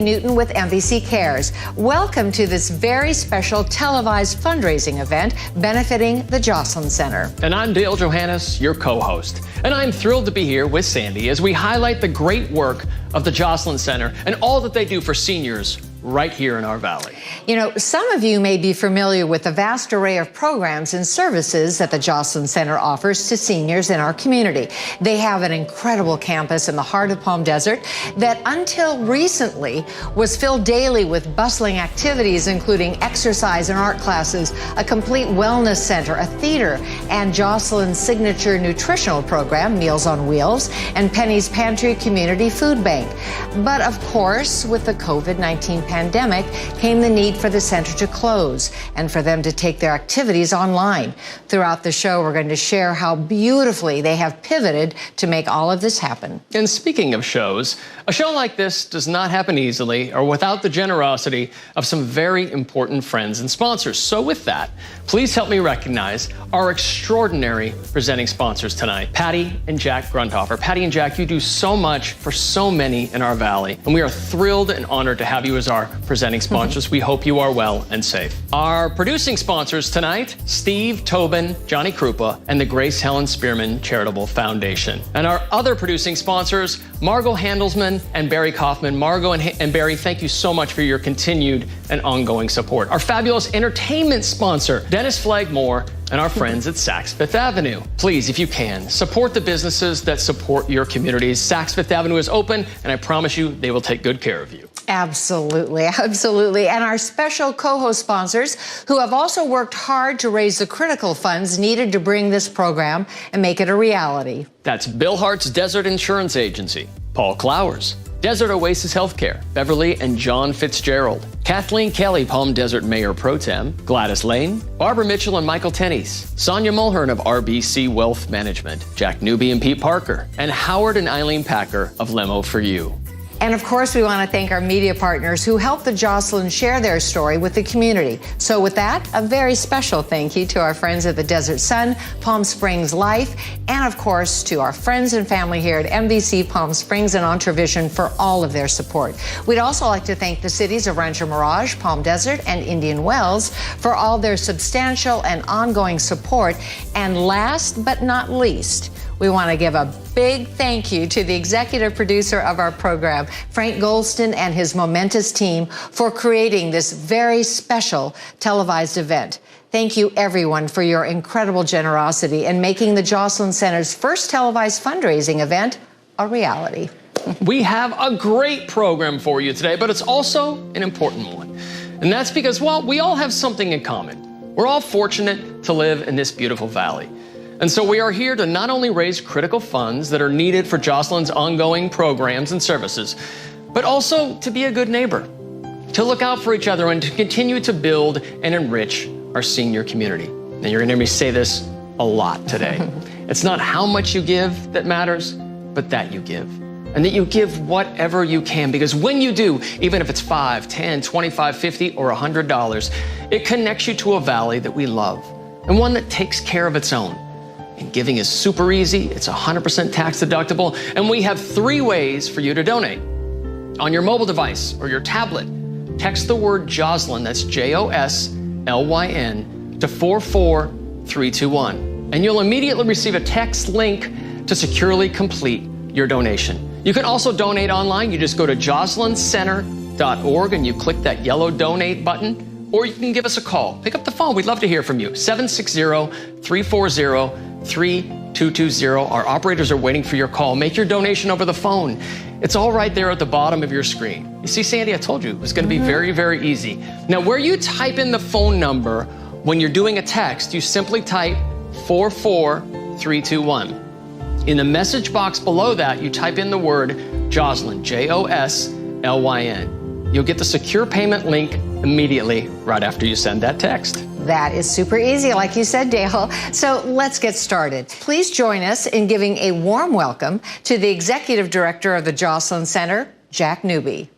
Newton with NBCares. Welcome to this very special televised fundraising event benefiting the Joslyn Center. And I'm Dale Johannes, your co-host. And I'm thrilled to be here with Sandy as we highlight the great work of the Joslyn Center and all that they do for seniors right here in our valley. You know, some of you may be familiar with the vast array of programs and services that the Joslyn Center offers to seniors in our community. They have an incredible campus in the heart of Palm Desert that until recently was filled daily with bustling activities, including exercise and art classes, a complete wellness center, a theater, and Joslyn's signature nutritional program, Meals on Wheels, and Penny's Pantry Community Food Bank. But of course, with the COVID-19 pandemic came the need for the center to close and for them to take their activities online. Throughout the show, we're going to share how beautifully they have pivoted to make all of this happen. And speaking of shows, a show like this does not happen easily or without the generosity of some very important friends and sponsors. So with that, please help me recognize our extraordinary presenting sponsors tonight, Patty and Jack Grundhofer. Patty and Jack, you do so much for so many in our valley, and we are thrilled and honored to have you as our presenting sponsors. We hope you are well and safe. Our producing sponsors tonight, Steve Tobin, Johnny Krupa, and the Grace Helen Spearman Charitable Foundation. And our other producing sponsors, Margot Handelsman and Barry Kaufman. Margot and Barry, thank you so much for your continued and ongoing support. Our fabulous entertainment sponsor, Dennis Flagmore, and our friends at Saks Fifth Avenue. Please, if you can, support the businesses that support your communities. Saks Fifth Avenue is open, and I promise you they will take good care of you. Absolutely, absolutely. And our special co-host sponsors who have also worked hard to raise the critical funds needed to bring this program and make it a reality. That's Bill Hart's Desert Insurance Agency, Paul Clowers, Desert Oasis Healthcare, Beverly and John Fitzgerald, Kathleen Kelly, Palm Desert Mayor Pro Tem, Gladys Lane, Barbara Mitchell and Michael Tennies, Sonia Mulhern of RBC Wealth Management, Jack Newby and Pete Parker, and Howard and Eileen Packer of Lemo for You. And of course, we want to thank our media partners who helped the Joslyn share their story with the community. So with that, a very special thank you to our friends at the Desert Sun, Palm Springs Life, and of course to our friends and family here at NBC Palm Springs and Entravision for all of their support. We'd also like to thank the cities of Rancho Mirage, Palm Desert, and Indian Wells for all their substantial and ongoing support. And last but not least, we want to give a big thank you to the executive producer of our program, Frank Goldston, and his momentous team for creating this very special televised event. Thank you, everyone, for your incredible generosity in making the Joslyn Center's first televised fundraising event a reality. We have a great program for you today, but it's also an important one. And that's because, well, we all have something in common. We're all fortunate to live in this beautiful valley. And so we are here to not only raise critical funds that are needed for Joslyn's ongoing programs and services, but also to be a good neighbor, to look out for each other and to continue to build and enrich our senior community. Now, you're going to hear me say this a lot today. It's not how much you give that matters, but that you give. And that you give whatever you can, because when you do, even if it's $5, $10, $25, $50, or $100, it connects you to a valley that we love and one that takes care of its own. And giving is super easy. It's 100% tax deductible. And we have 3 ways for you to donate. On your mobile device or your tablet, text the word Joslyn, that's Joslyn, to 44321. And you'll immediately receive a text link to securely complete your donation. You can also donate online. You just go to joslyncenter.org and you click that yellow donate button. Or you can give us a call. Pick up the phone. We'd love to hear from you. 760-340-3220. Our operators are waiting for your call. Make your donation over the phone. It's all right there at the bottom of your screen. You see, Sandy, I told you it was going to be very, very easy. Now, where you type in the phone number when you're doing a text, you simply type 44321. In the message box below that, you type in the word Joslyn, Joslyn. You'll get the secure payment link immediately right after you send that text. That is super easy, like you said, Dale. So let's get started. Please join us in giving a warm welcome to the Executive Director of the Joslyn Center, Jack Newby.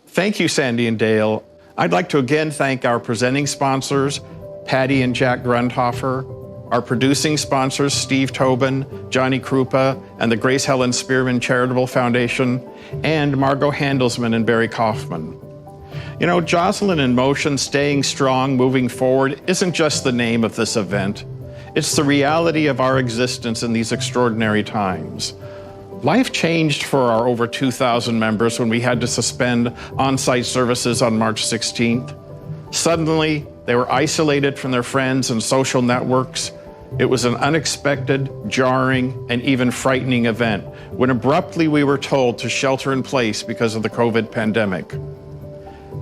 Thank you, Sandy and Dale. I'd like to again thank our presenting sponsors, Patty and Jack Grundhofer, Our producing sponsors, Steve Tobin, Johnny Krupa, and the Grace Helen Spearman Charitable Foundation, and Margot Handelsman and Barry Kaufman. You know, Joslyn in Motion, Staying Strong, Moving Forward isn't just the name of this event. It's the reality of our existence in these extraordinary times. Life changed for our over 2,000 members when we had to suspend on-site services on March 16th. Suddenly, they were isolated from their friends and social networks. It was an unexpected, jarring, and even frightening event when abruptly we were told to shelter in place because of the COVID pandemic.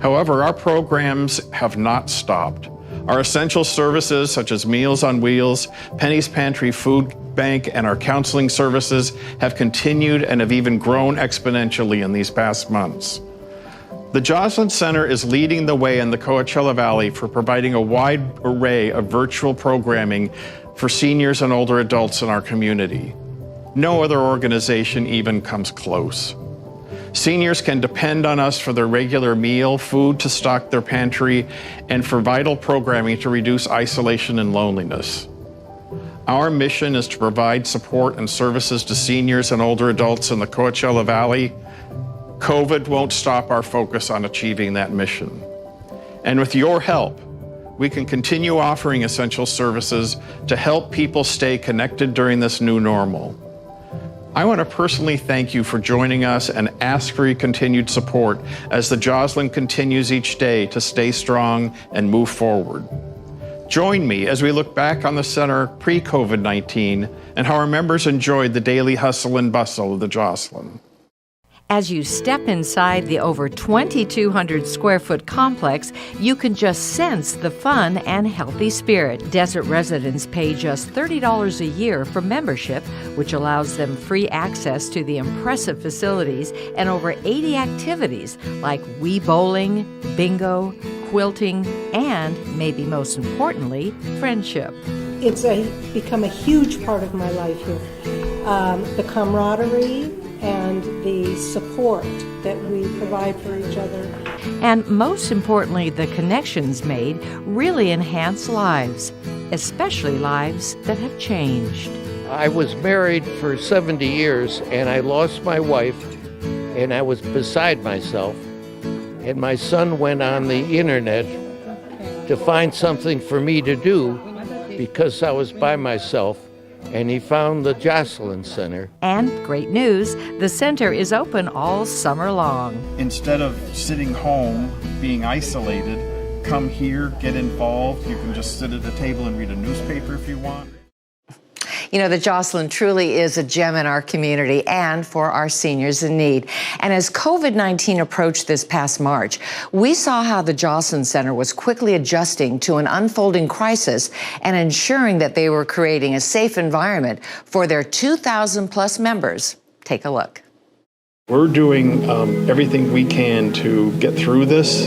However, our programs have not stopped. Our essential services, such as Meals on Wheels, Penny's Pantry Food Bank, and our counseling services have continued and have even grown exponentially in these past months. The Joslyn Center is leading the way in the Coachella Valley for providing a wide array of virtual programming for seniors and older adults in our community. No other organization even comes close. Seniors can depend on us for their regular meal, food to stock their pantry, and for vital programming to reduce isolation and loneliness. Our mission is to provide support and services to seniors and older adults in the Coachella Valley. COVID won't stop our focus on achieving that mission. And with your help, we can continue offering essential services to help people stay connected during this new normal. I want to personally thank you for joining us and ask for your continued support as the Joslyn continues each day to stay strong and move forward. Join me as we look back on the center pre-COVID-19 and how our members enjoyed the daily hustle and bustle of the Joslyn. As you step inside the over 2,200 square foot complex, you can just sense the fun and healthy spirit. Desert residents pay just $30 a year for membership, which allows them free access to the impressive facilities and over 80 activities like Wii Bowling, bingo, quilting, and, maybe most importantly, friendship. It's become a huge part of my life here. The camaraderie and the support that we provide for each other. And most importantly, the connections made really enhance lives, especially lives that have changed. I was married for 70 years and I lost my wife and I was beside myself. And my son went on the internet to find something for me to do because I was by myself. And he found the Joslyn Center. And great news, the center is open all summer long. Instead of sitting home, being isolated, come here, get involved. You can just sit at a table and read a newspaper if you want. You know, the Joslyn truly is a gem in our community and for our seniors in need. And as COVID-19 approached this past March, we saw how the Joslyn Center was quickly adjusting to an unfolding crisis and ensuring that they were creating a safe environment for their 2,000 plus members. Take a look. We're doing everything we can to get through this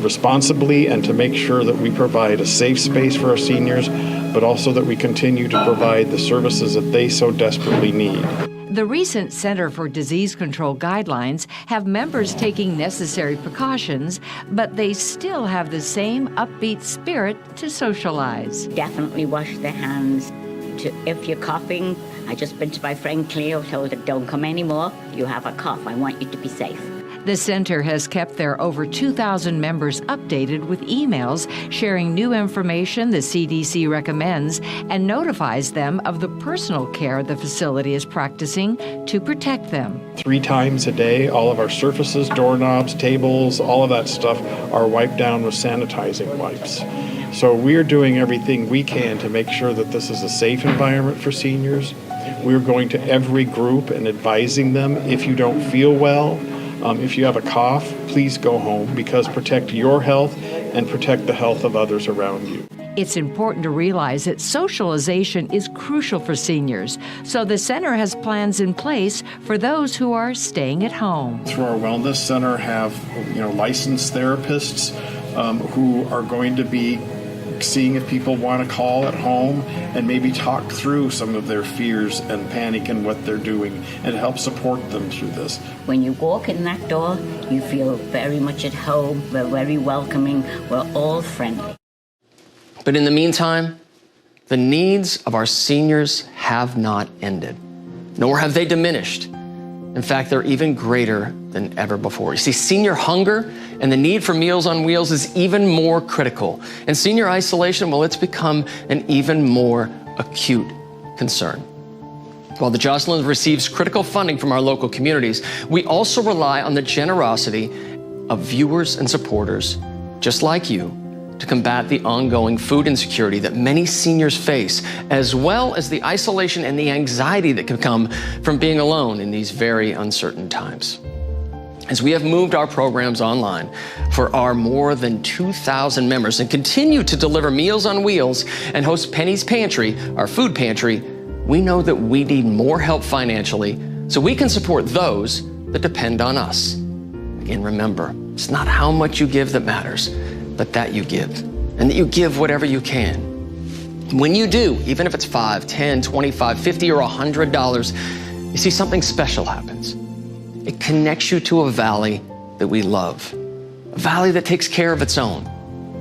responsibly and to make sure that we provide a safe space for our seniors, but also that we continue to provide the services that they so desperately need. The recent Center for Disease Control guidelines have members taking necessary precautions, but they still have the same upbeat spirit to socialize. Definitely wash their hands. If you're coughing, I just been to my friend Cleo, told her, don't come anymore. You have a cough. I want you to be safe. The center has kept their over 2,000 members updated with emails sharing new information the CDC recommends and notifies them of the personal care the facility is practicing to protect them. 3 times a day, all of our surfaces, doorknobs, tables, all of that stuff are wiped down with sanitizing wipes. So we're doing everything we can to make sure that this is a safe environment for seniors. We're going to every group and advising them, if you don't feel well, if you have a cough, please go home, because protect your health and protect the health of others around you. It's important to realize that socialization is crucial for seniors, so the center has plans in place for those who are staying at home. Through our wellness center have licensed therapists who are going to be seeing if people want to call at home and maybe talk through some of their fears and panic and what they're doing and help support them through this. When you walk in that door, you feel very much at home. We're very welcoming. We're all friendly. But in the meantime, The needs of our seniors have not ended, nor have they diminished. In fact, they're even greater than ever before. You see, senior hunger and the need for Meals on Wheels is even more critical. And senior isolation, well, it's become an even more acute concern. While the Joslyn receives critical funding from our local communities, we also rely on the generosity of viewers and supporters just like you to combat the ongoing food insecurity that many seniors face, as well as the isolation and the anxiety that can come from being alone in these very uncertain times. As we have moved our programs online for our more than 2,000 members and continue to deliver Meals on Wheels and host Penny's Pantry, our food pantry, we know that we need more help financially so we can support those that depend on us. Again, remember, it's not how much you give that matters, but that you give, and that you give whatever you can. When you do, even if it's $5, $10, $25, $50, or $100, you see something special happens. It connects you to a valley that we love, a valley that takes care of its own.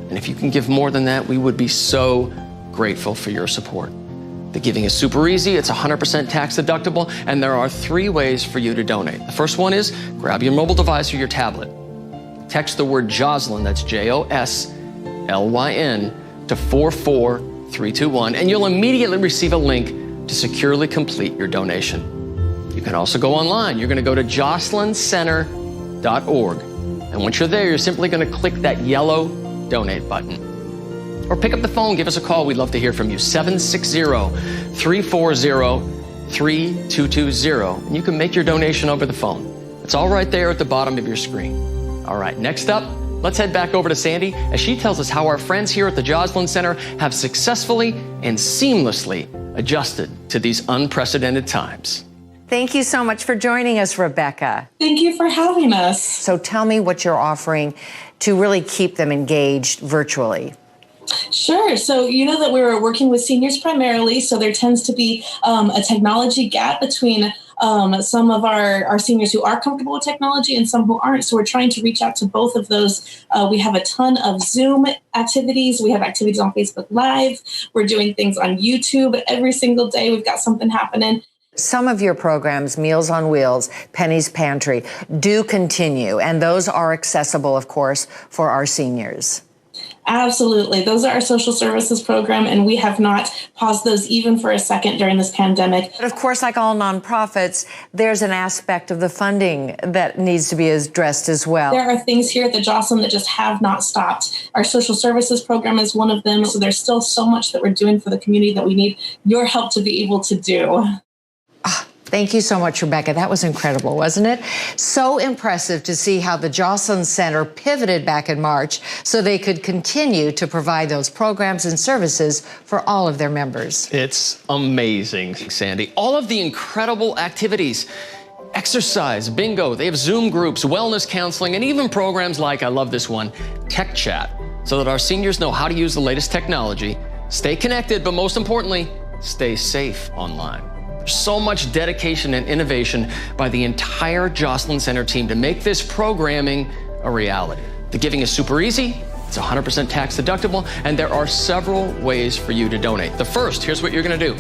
And if you can give more than that, we would be so grateful for your support. The giving is super easy. It's 100% tax deductible, and there are 3 ways for you to donate. The first one is grab your mobile device or your tablet. Text the word Joslyn, that's Joslyn, to 44321, and you'll immediately receive a link to securely complete your donation. You can also go online. You're going to go to joslyncenter.org, and once you're there, you're simply going to click that yellow donate button. Or pick up the phone, give us a call. We'd love to hear from you. 760-340-3220, and you can make your donation over the phone. It's all right there at the bottom of your screen. All right, next up, let's head back over to Sandy as she tells us how our friends here at the Joslyn Center have successfully and seamlessly adjusted to these unprecedented times. Thank you so much for joining us, Rebecca. Thank you for having us. So tell me what you're offering to really keep them engaged virtually. Sure. So you know that we were working with seniors primarily, so there tends to be a technology gap between some of our seniors who are comfortable with technology and some who aren't. So we're trying to reach out to both of those. We have a ton of Zoom activities. We have activities on Facebook Live. We're doing things on YouTube every single day. We've got something happening. Some of your programs, Meals on Wheels, Penny's Pantry, do continue, and those are accessible, of course, for our seniors. Absolutely. Those are our social services program, and we have not paused those even for a second during this pandemic. But of course, like all nonprofits, there's an aspect of the funding that needs to be addressed as well. There are things here at the Joslyn that just have not stopped. Our social services program is one of them. So there's still so much that we're doing for the community that we need your help to be able to do. Thank you so much, Rebecca. That was incredible, wasn't it? So impressive to see how the Joslyn Center pivoted back in March so they could continue to provide those programs and services for all of their members. It's amazing, Sandy. All of the incredible activities, exercise, bingo, they have Zoom groups, wellness counseling, and even programs like, I love this one, Tech Chat, so that our seniors know how to use the latest technology, stay connected, but most importantly, stay safe online. So much dedication and innovation by the entire Joslyn Center team to make this programming a reality. The giving is super easy, it's 100% tax deductible, and there are several ways for you to donate. The first, here's what you're gonna do.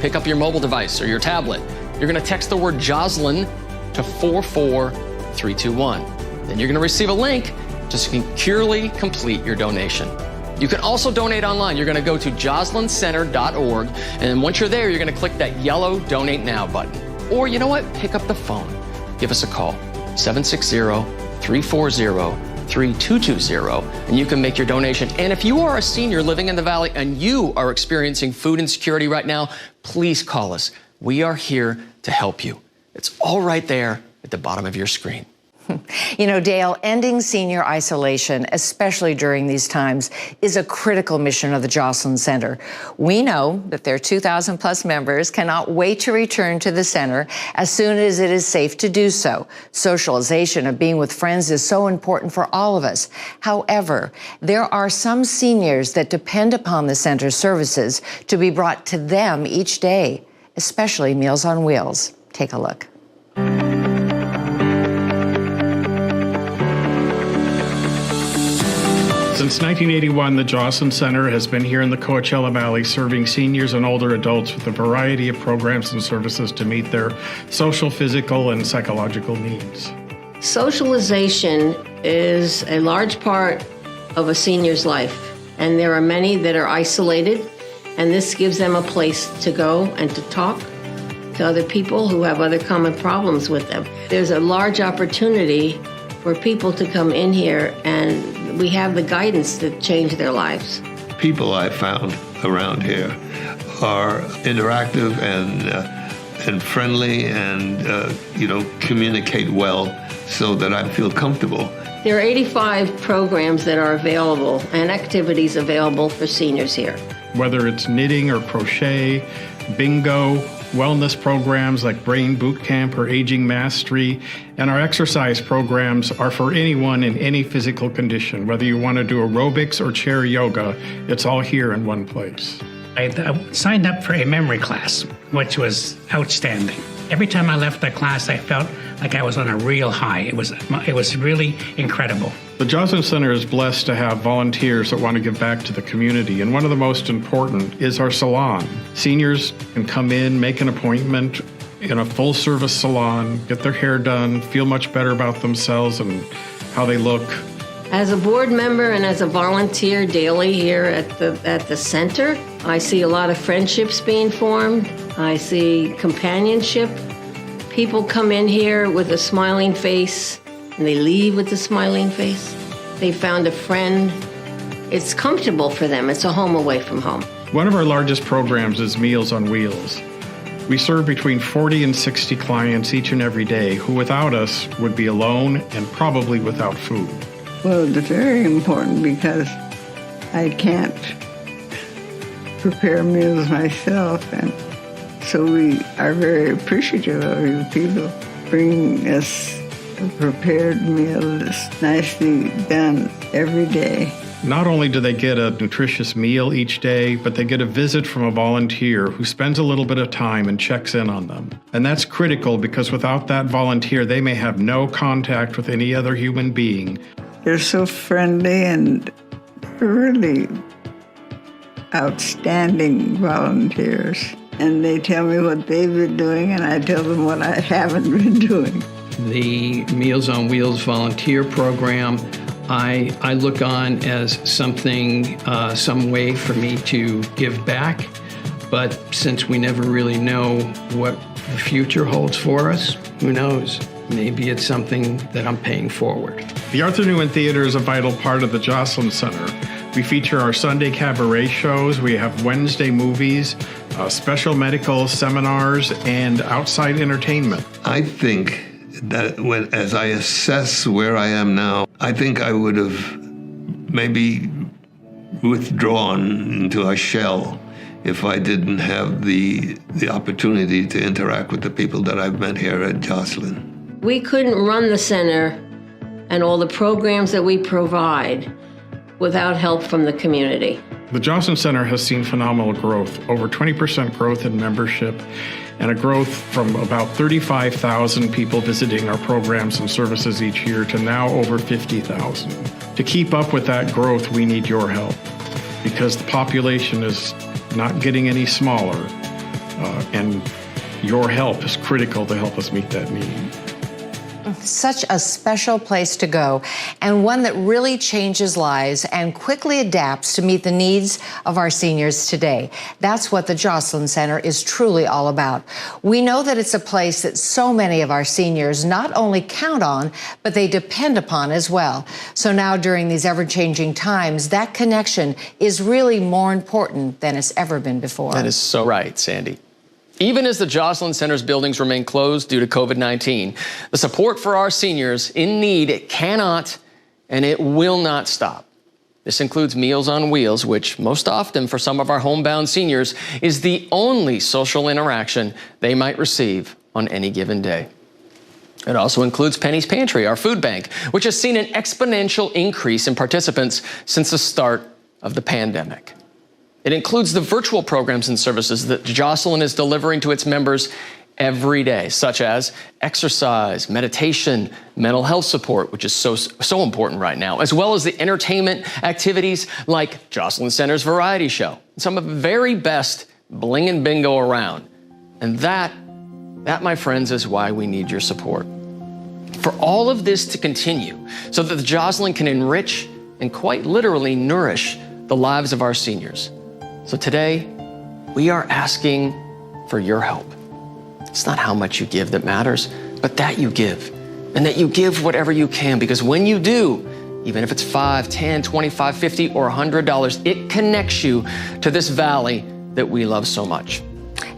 Pick up your mobile device or your tablet. You're gonna text the word Joslyn to 44321. Then you're gonna receive a link to securely complete your donation. You can also donate online. You're going to go to joslyncenter.org, and then once you're there, you're going to click that yellow Donate Now button. Or you know what? Pick up the phone. Give us a call, 760-340-3220, and you can make your donation. And if you are a senior living in the Valley and you are experiencing food insecurity right now, please call us. We are here to help you. It's all right there at the bottom of your screen. You know, Dale, ending senior isolation, especially during these times, is a critical mission of the Joslyn Center. We know that their 2,000 plus members cannot wait to return to the center as soon as it is safe to do so. Socialization of being with friends is so important for all of us. However, there are some seniors that depend upon the center's services to be brought to them each day, especially Meals on Wheels. Take a look. Since 1981, the Joslyn Center has been here in the Coachella Valley serving seniors and older adults with a variety of programs and services to meet their social, physical, and psychological needs. Socialization is a large part of a senior's life, and there are many that are isolated, and this gives them a place to go and to talk to other people who have other common problems with them. There's a large opportunity for people to come in here, and we have the guidance to change their lives. People I found around here are interactive and friendly and communicate well so that I feel comfortable. There are 85 programs that are available and activities available for seniors here. Whether it's knitting or crochet, bingo, wellness programs like Brain Boot Camp or Aging Mastery, and our exercise programs are for anyone in any physical condition. Whether you want to do aerobics or chair yoga, it's all here in one place. I signed up for a memory class, which was outstanding. Every time I left that class, I felt like I was on a real high. It was really incredible. The Joslyn Center is blessed to have volunteers that want to give back to the community, and one of the most important is our salon. Seniors can come in, make an appointment in a full-service salon, get their hair done, feel much better about themselves and how they look. As a board member and as a volunteer daily here at the center, I see a lot of friendships being formed. I see companionship. People come in here with a smiling face and they leave with a smiling face. They found a friend. It's comfortable for them. It's a home away from home. One of our largest programs is Meals on Wheels. We serve between 40 and 60 clients each and every day who without us would be alone and probably without food. Well, it's very important because I can't prepare meals myself, and so we are very appreciative of you people bringing us a prepared meal that's nicely done every day. Not only do they get a nutritious meal each day, but they get a visit from a volunteer who spends a little bit of time and checks in on them. And that's critical because without that volunteer, they may have no contact with any other human being. They're so friendly and really outstanding volunteers. And they tell me what they've been doing, and I tell them what I haven't been doing. The Meals on Wheels volunteer program, I look on as something, some way for me to give back. But since we never really know what the future holds for us, who knows? Maybe it's something that I'm paying forward. The Arthur Newman Theater is a vital part of the Joslyn Center. We feature our Sunday cabaret shows, we have Wednesday movies, special medical seminars, and outside entertainment. I think that as I assess where I am now, I think I would have maybe withdrawn into a shell if I didn't have the opportunity to interact with the people that I've met here at Joslyn. We couldn't run the center and all the programs that we provide without help from the community. The Joslyn Center has seen phenomenal growth, over 20% growth in membership, and a growth from about 35,000 people visiting our programs and services each year to now over 50,000. To keep up with that growth, we need your help because the population is not getting any smaller, and your help is critical to help us meet that need. Such a special place to go, and one that really changes lives and quickly adapts to meet the needs of our seniors today. That's what the Joslyn Center is truly all about. We know that it's a place that so many of our seniors not only count on, but they depend upon as well. So now during these ever-changing times, that connection is really more important than it's ever been before. That is so right, Sandy. Even as the Joslyn Center's buildings remain closed due to COVID-19, the support for our seniors in need cannot and it will not stop. This includes Meals on Wheels, which most often for some of our homebound seniors is the only social interaction they might receive on any given day. It also includes Penny's Pantry, our food bank, which has seen an exponential increase in participants since the start of the pandemic. It includes the virtual programs and services that Joslyn is delivering to its members every day, such as exercise, meditation, mental health support, which is so important right now, as well as the entertainment activities like Joslyn Center's variety show, some of the very best bling and bingo around. And that, my friends, is why we need your support. For all of this to continue, so that the Joslyn can enrich and quite literally nourish the lives of our seniors. So today, we are asking for your help. It's not how much you give that matters, but that you give, and that you give whatever you can, because when you do, even if it's $5, $10, $25, $50, or $100, it connects you to this valley that we love so much.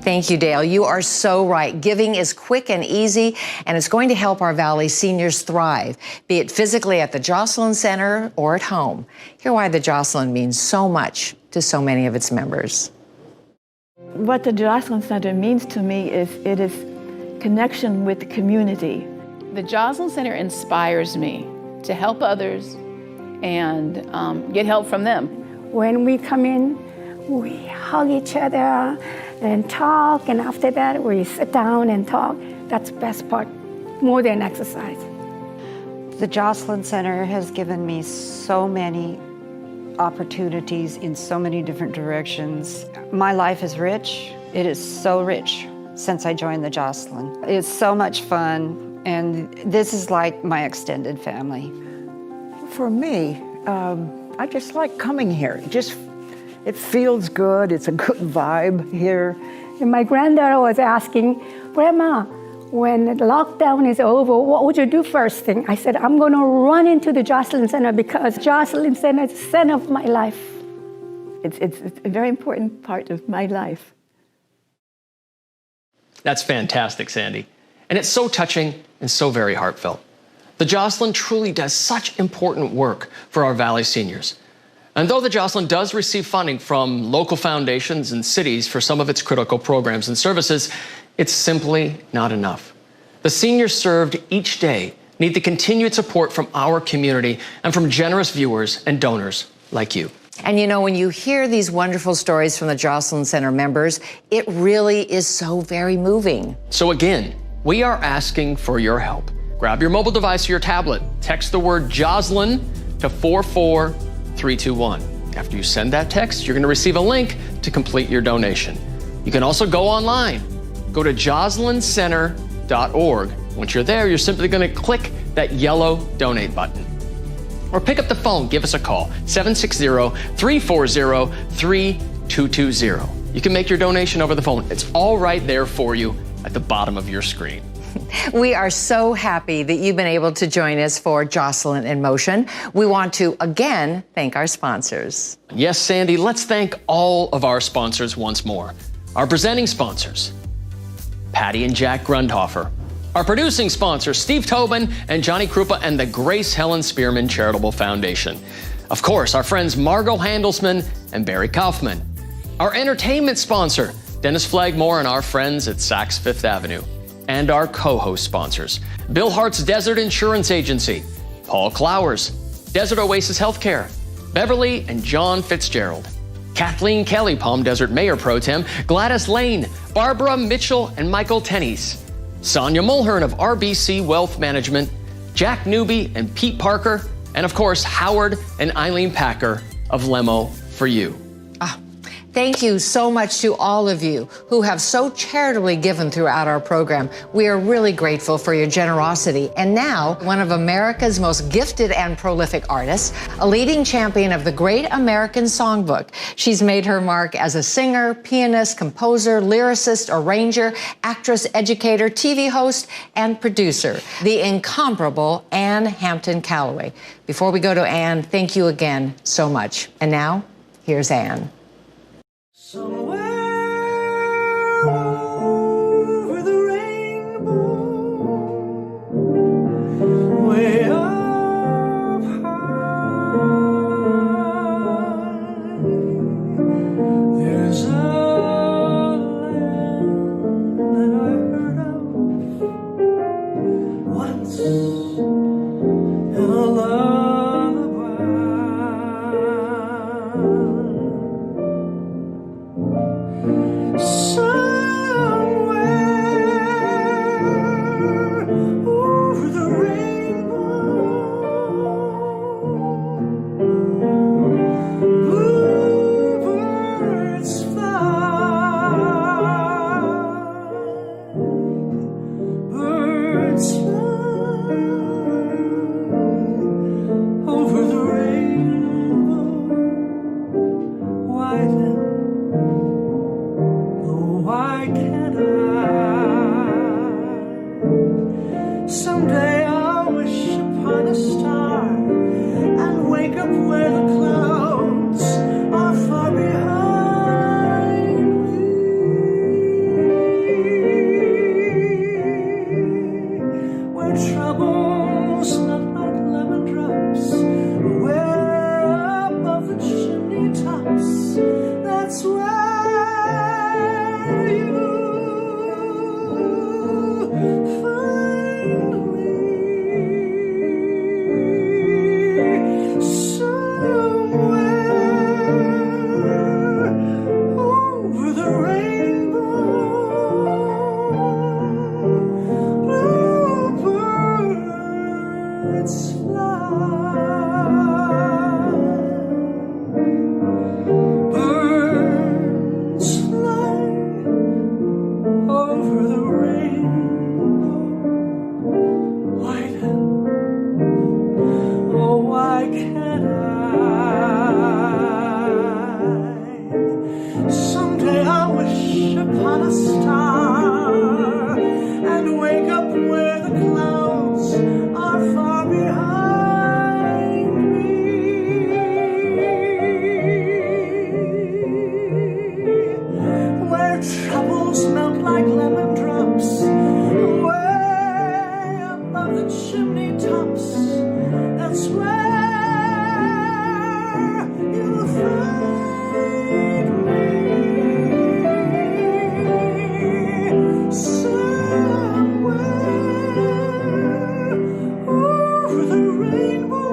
Thank you, Dale. You are so right. Giving is quick and easy, and it's going to help our Valley seniors thrive, be it physically at the Joslyn Center or at home. Hear why the Joslyn means so much to so many of its members. What the Joslyn Center means to me is it is connection with the community. The Joslyn Center inspires me to help others and get help from them. When we come in, we hug each other and talk, and after that we sit down and talk. That's the best part, more than exercise. The Joslyn Center has given me so many opportunities in so many different directions. My life is rich. It is so rich since I joined the Joslyn. It's so much fun, and this is like my extended family. For me, I just like coming here. It feels good. It's a good vibe here. And my granddaughter was asking, Grandma, when the lockdown is over, what would you do first thing? I said, I'm going to run into the Joslyn Center because Joslyn Center is the center of my life. It's a very important part of my life. That's fantastic, Sandy. And it's so touching and so very heartfelt. The Joslyn truly does such important work for our Valley seniors. And though the Joslyn does receive funding from local foundations and cities for some of its critical programs and services, it's simply not enough. The seniors served each day need the continued support from our community and from generous viewers and donors like you. And you know, when you hear these wonderful stories from the Joslyn Center members, it really is so very moving. So again, we are asking for your help. Grab your mobile device or your tablet, text the word Joslyn to 44321. After you send that text, you're going to receive a link to complete your donation. You can also go online. Go to joslyncenter.org. Once you're there, you're simply going to click that yellow donate button. Or pick up the phone, give us a call, 760-340-3220. You can make your donation over the phone. It's all right there for you at the bottom of your screen. We are so happy that you've been able to join us for Joslyn in Motion. We want to again thank our sponsors. Yes, Sandy, let's thank all of our sponsors once more. Our presenting sponsors, Patty and Jack Grundhofer. Our producing sponsors, Steve Tobin and Johnny Krupa and the Grace Helen Spearman Charitable Foundation. Of course, our friends Margot Handelsman and Barry Kaufman. Our entertainment sponsor, Dennis Flagmore and our friends at Saks Fifth Avenue. And our co-host sponsors, Bill Hart's Desert Insurance Agency, Paul Clowers, Desert Oasis Healthcare, Beverly and John Fitzgerald, Kathleen Kelly, Palm Desert Mayor Pro Tem, Gladys Lane, Barbara Mitchell and Michael Tennies, Sonia Mulhern of RBC Wealth Management, Jack Newby and Pete Parker, and of course, Howard and Eileen Packer of Lemo for You. Thank you so much to all of you who have so charitably given throughout our program. We are really grateful for your generosity. And now, one of America's most gifted and prolific artists, a leading champion of the Great American Songbook. She's made her mark as a singer, pianist, composer, lyricist, arranger, actress, educator, TV host, and producer, the incomparable Ann Hampton Calloway. Before we go to Ann, thank you again so much. And now, here's Ann. Somewhere over the rainbow, way up high, there's a land that I heard of once in a lullaby. It's where you'll find me. Somewhere over the rainbow.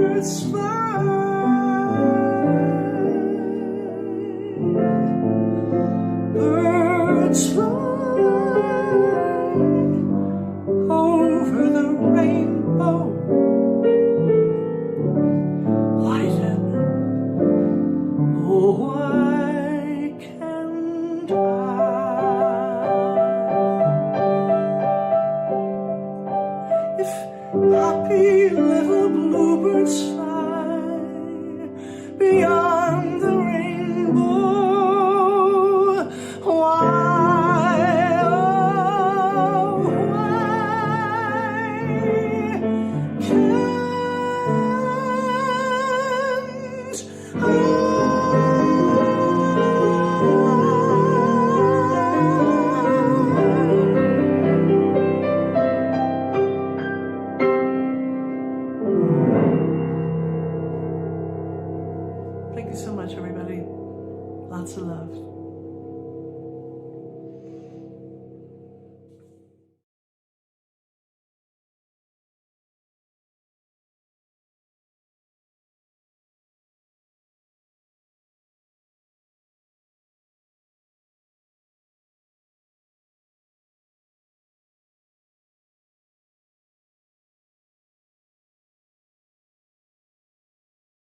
Birds fly. Birds fly over the rainbow. Why then, oh, why can't I? If happy little bluebirds fly beyond the rainbow, why, oh, why can't Thank you so much, everybody. Lots of love.